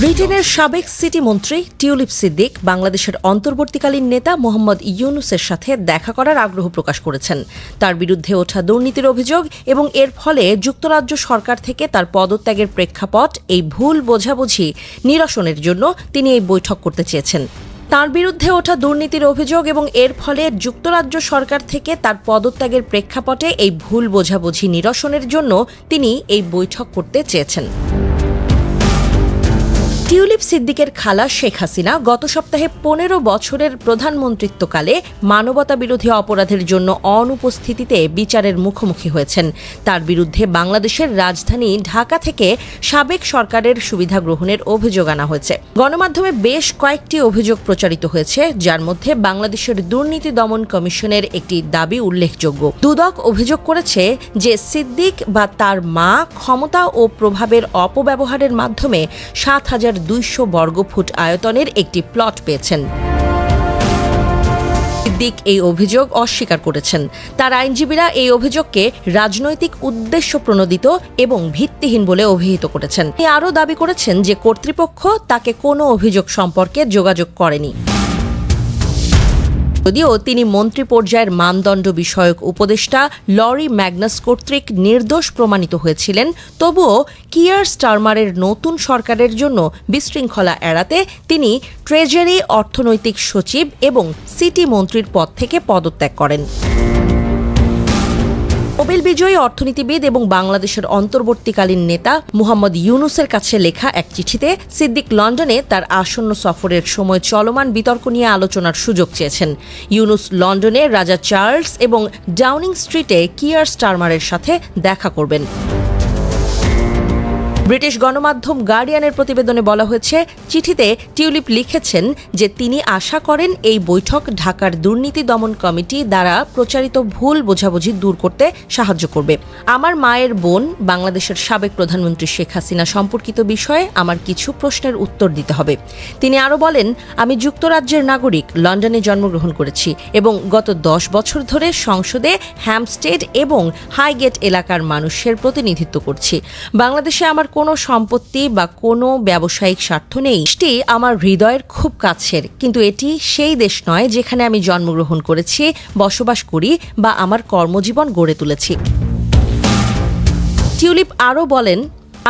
ব্রিটেনের সাবেক সিটি মন্ত্রী টিউলিপ সিদ্দিক বাংলাদেশের অন্তর্বর্তীকালীন নেতা মোহাম্মদ ইউনূসের সাথে দেখা করার আগ্রহ প্রকাশ করেছেন। তার বিরুদ্ধে ওঠা দুর্নীতির অভিযোগ এবং এর ফলে যুক্তরাজ্য সরকার থেকে তার পদত্যাগের প্রেক্ষাপট এই ভুল বোঝাবুঝি নিরসনের জন্য তিনি এই বৈঠক করতে চেয়েছেন। তার বিরুদ্ধে ওঠা দুর্নীতির অভিযোগ এবং এর ফলে যুক্তরাজ্য সরকার থেকে তার পদত্যাগের প্রেক্ষাপটে এই ভুল বোঝাবুঝি নিরসনের জন্য তিনি এই বৈঠক করতে চেয়েছেন। টিউলিপ সিদ্দিকের খালা শেখ হাসিনা গত সপ্তাহে ১৫ বছরের প্রধানমন্ত্রিত্বকালে মানবতাবিরোধী অপরাধের জন্য অনুপস্থিতিতে বিচারের মুখোমুখি হয়েছেন। তার বিরুদ্ধে বাংলাদেশের রাজধানী ঢাকা থেকে সাবেক সরকারের সুবিধা গ্রহণের অভিযোগ আনা হয়েছে। গণমাধ্যমে বেশ কয়েকটি অভিযোগ প্রচারিত হয়েছে, যার মধ্যে বাংলাদেশের দুর্নীতি দমন কমিশনের একটি দাবি উল্লেখযোগ্য। দুদক অভিযোগ করেছে যে সিদ্দিক বা তার মা ক্ষমতা ও প্রভাবের অপব্যবহারের মাধ্যমে ৭,২০০ বর্গফুট আয়তনের একটি প্লট পেয়েছেন। সিদ্দিক এই অভিযোগ অস্বীকার করেছেন। তার আইনজীবীরা এই অভিযোগকে রাজনৈতিক উদ্দেশ্য প্রণোদিত এবং ভিত্তিহীন বলে অভিহিত করেছেন। তিনি আরও দাবি করেছেন যে কর্তৃপক্ষ তাকে কোনো অভিযোগ সম্পর্কে যোগাযোগ করেনি। যদিও তিনি মন্ত্রী পর্যায়ের মানদণ্ড বিষয়ক উপদেষ্টা লরি ম্যাগনাস কর্তৃক নির্দোষ প্রমাণিত হয়েছিলেন, তবুও কিয়ার স্টারমারের নতুন সরকারের জন্য বিশৃঙ্খলা এড়াতে তিনি ট্রেজারি অর্থনৈতিক সচিব এবং সিটি মন্ত্রীর পদ থেকে পদত্যাগ করেন। নোবেল বিজয়ী অর্থনীতিবিদ এবং বাংলাদেশের অন্তর্বর্তীকালীন নেতা মোহাম্মদ ইউনূসের কাছে লেখা এক চিঠিতে সিদ্দিক লন্ডনে তার আসন্ন সফরের সময় চলমান বিতর্ক নিয়ে আলোচনার সুযোগ চেয়েছেন। ইউনূস লন্ডনে রাজা চার্লস এবং ডাউনিং স্ট্রিটে কিয়ার স্টারমারের সাথে দেখা করবেন। ব্রিটিশ গণমাধ্যম গার্ডিয়ানের প্রতিবেদনে বলা হয়েছে, চিঠিতে টিউলিপ লিখেছেন যে তিনি আশা করেন এই বৈঠক ঢাকার দুর্নীতি দমন কমিটি দ্বারা প্রচারিত ভুল বোঝাবুঝি দূর করতে সাহায্য করবে। আমার মায়ের বোন বাংলাদেশের সাবেক প্রধানমন্ত্রী শেখ হাসিনা সম্পর্কিত বিষয়ে আমার কিছু প্রশ্নের উত্তর দিতে হবে। তিনি আরও বলেন, আমি যুক্তরাজ্যের নাগরিক, লন্ডনে জন্মগ্রহণ করেছি এবং গত ১০ বছর ধরে সংসদে হ্যাম্পস্টেড এবং হাইগেট এলাকার মানুষের প্রতিনিধিত্ব করছি। বাংলাদেশে আমার কোনো সম্পত্তি বা কোনো ব্যবসায়িক স্বার্থ নেই। এটি আমার হৃদয়ের খুব কাছের, কিন্তু এটি সেই দেশ নয় যেখানে আমি জন্মগ্রহণ করেছি, বসবাস করি বা আমার কর্মজীবন গড়ে তুলেছি। টিউলিপ আরও বলেন,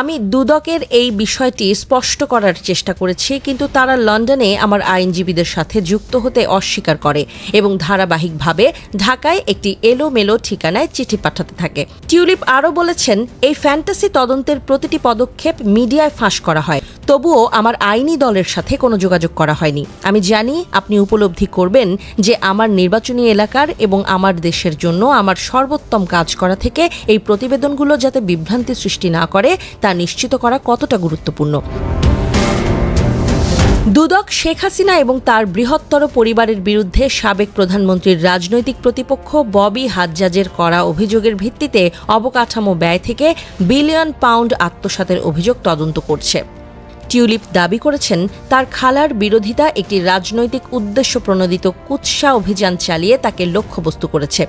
আমি দুদকের এই বিষয়টি স্পষ্ট করার চেষ্টা করেছি, কিন্তু তারা লন্ডনে আমার আইনজীবীদের সাথে যুক্ত হতে অস্বীকার করে এবং ধারাবাহিকভাবে ঢাকায় একটি এলোমেলো ঠিকানায় চিঠি পাঠাতে থাকে। টিউলিপ আরও বলেছেন, এই ফ্যান্টাসি তদন্তের প্রতিটি পদক্ষেপ মিডিয়ায় ফাঁস করা হয়, তবুও আমার আইনি দলের সাথে কোনো যোগাযোগ করা হয়নি। আমি জানি আপনি উপলব্ধি করবেন যে আমার নির্বাচনী এলাকার এবং আমার দেশের জন্য আমার সর্বোত্তম কাজ করা থেকে এই প্রতিবেদনগুলো যাতে বিভ্রান্তি সৃষ্টি না করে তা নিশ্চিত করা কতটা গুরুত্বপূর্ণ। দুদক শেখ হাসিনা এবং তার বৃহত্তর পরিবারের বিরুদ্ধে সাবেক প্রধানমন্ত্রীর রাজনৈতিক প্রতিপক্ষ ববি হাজ্জাজের করা অভিযোগের ভিত্তিতে অবকাঠামো ব্যয় থেকে বিলিয়ন পাউন্ড আত্মসাতের অভিযোগ তদন্ত করছে। টিউলিপ দাবি করেছেন, তার খালার বিরোধিতা একটি রাজনৈতিক উদ্দেশ্য প্রণোদিত কুৎসা অভিযান চালিয়ে তাকে লক্ষ্যবস্তু করেছে।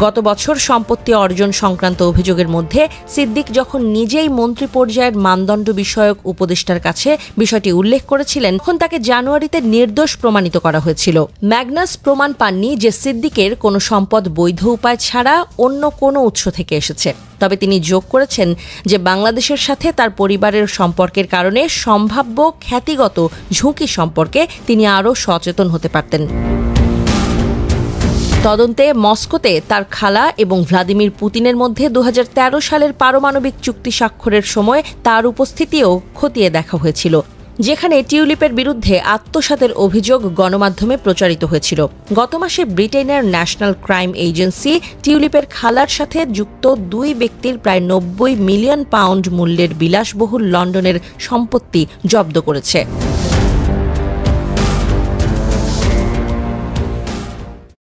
গত বছর সম্পত্তি অর্জন সংক্রান্ত অভিযোগের মধ্যে সিদ্দিক যখন নিজেই মন্ত্রী পর্যায়ের মানদণ্ড বিষয়ক উপদেষ্টার কাছে বিষয়টি উল্লেখ করেছিলেন, তখন তাকে জানুয়ারিতে নির্দোষ প্রমাণিত করা হয়েছিল। ম্যাগনাস প্রমাণ পাননি যে সিদ্দিকের কোনো সম্পদ বৈধ উপায় ছাড়া অন্য কোনো উৎস থেকে এসেছে। তবে তিনি যোগ করেছেন যে বাংলাদেশের সাথে তার পরিবারের সম্পর্কের কারণে সম্ভাব্য খ্যাতিগত ঝুঁকি সম্পর্কে তিনি আরও সচেতন হতে পারতেন। তদন্তে মস্কোতে তার খালা এবং ভ্লাদিমির পুতিনের মধ্যে ২০১৩ সালের পারমাণবিক চুক্তি স্বাক্ষরের সময় তার উপস্থিতিও খতিয়ে দেখা হয়েছিল, যেখানে টিউলিপের বিরুদ্ধে আত্মসাতের অভিযোগ গণমাধ্যমে প্রচারিত হয়েছিল। গত মাসে ব্রিটেনের ন্যাশনাল ক্রাইম এজেন্সি টিউলিপের খালার সাথে যুক্ত ২ ব্যক্তির প্রায় ৯০ মিলিয়ন পাউন্ড মূল্যের বিলাসবহুল লন্ডনের সম্পত্তি জব্দ করেছে।